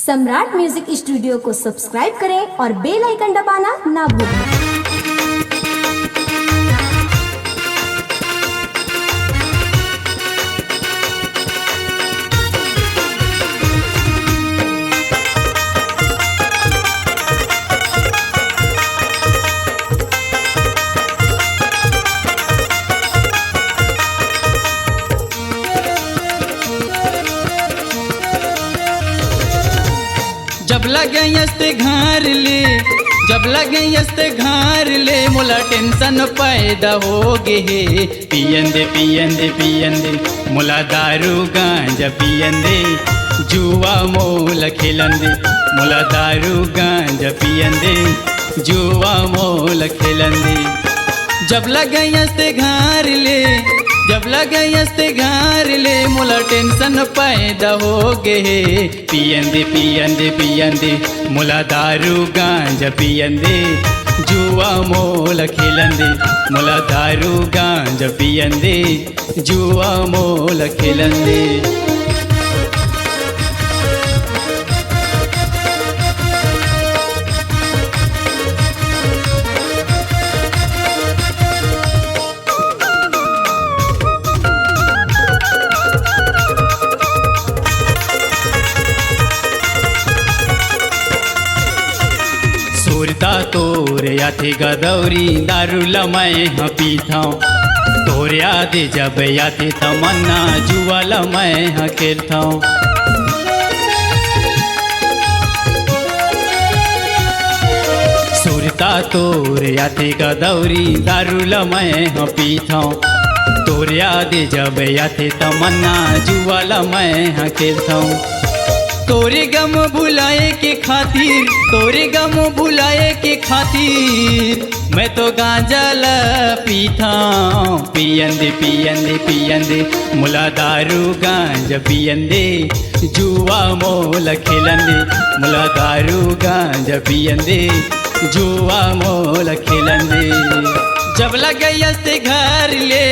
सम्राट music studio को subscribe करें और बेल आइकन दबाना ना भूलें। जब लगे यस्ते घर ले, जब लगे यस्ते घर ले, मोला टेंशन पैदा हो गे हे। पियंदे पियंदे पियंदे मोला दारू गांजा पियंदे, जुआ मोला खेलंदे, मोला दारू गांजा पियंदे, जुआ मोला खेलंदे। जब लगे यस्ते घर ले, जब लगे यस्ते घर ले, मोला टेंशन पैदा हो गे हे। पियंदे पियंदे पियंदे मोला दारू गांजा पियंदे, जुआ मोला खेलंदे, मोला दारू गांजा पियंदे, जुआ मोला खेलंदे। सुरता तोरे आथे गदौरी दारू लमय हाँ पीथाऊँ, तोरे आदे जब आथे तमन्ना जुआ लमय हाँ खेलताऊँ। सुरता तोरे आथे गदौरी दारू लमय हाँ पीथाऊँ, तोरे आदे जब आथे तमन्ना जुआ लमय हाँ खेलताऊँ। तोरे गम भुलाए के खातिर, तोरे गम भुलाए के खातिर, मैं तो गांजा ला पीथाऊँ। पियंदे पियंदे पियंदे मोला दारू गांजा पियंदे, जुआ मोला खेलंदे, मोला दारू गांजा पियंदे, जुआ मोला खेलंदे। जब लगे यस्ते घर ले,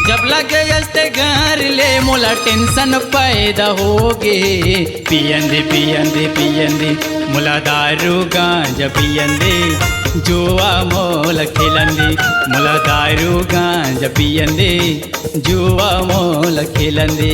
जब लगे यस्ते घर ले, मोला टेंशन पैदा हो गे। पियंदे पियंदे पियंदे मोला दारू गांजा पियंदे, जुआ मोला खेलंदे, मोला दारू गांजा पियंदे, जुआ मोला खेलंदे।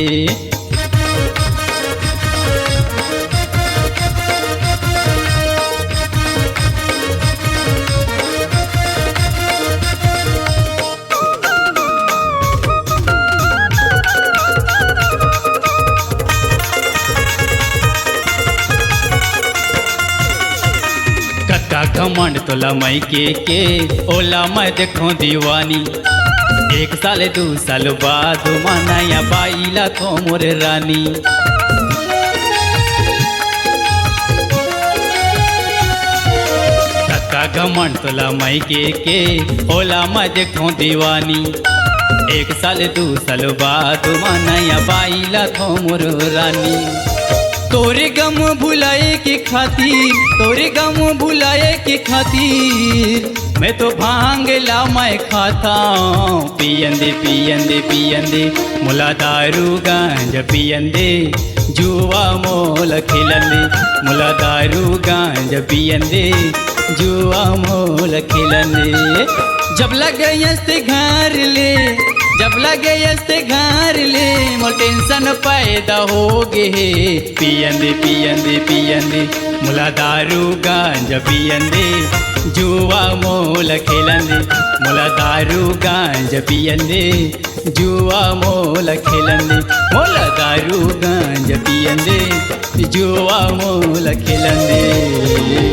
घमंड तोला मई के ओला मैं देखो दीवानी। एक साल दू साल बाद मनाया बाईला तो मोर रानी। कक्का घमंड तोला मई के ओला मैं देखो दीवानी। एक साल दू साल बाद मनाया बाईला तो मोर रानी। तोरे गम भुलाए के खातिर, तोरे गम भुलाए के खातिर, मैं तो भांग ला मैं खाताऊँ। पियंदे पियंदे पियंदे मोला दारू गांजा पियंदे, जुआ मोला खेलंदे, मोला दारू गांजा पियंदे, जुआ मोला खेलंदे। जब लगे यस्ते घर ले, जब लगे यस्ते घर ले, मोला टेंशन पैदा हो गे हे। पियंदे पियंदे पियंदे मोला दारू गांजा पियंदे, जुआ मोला खेलंदे, मोला दारू गांजा पियंदे, जुआ मोला खेलंदे, मोला दारू गांजा पियंदे, जुआ मोला खेलंदे।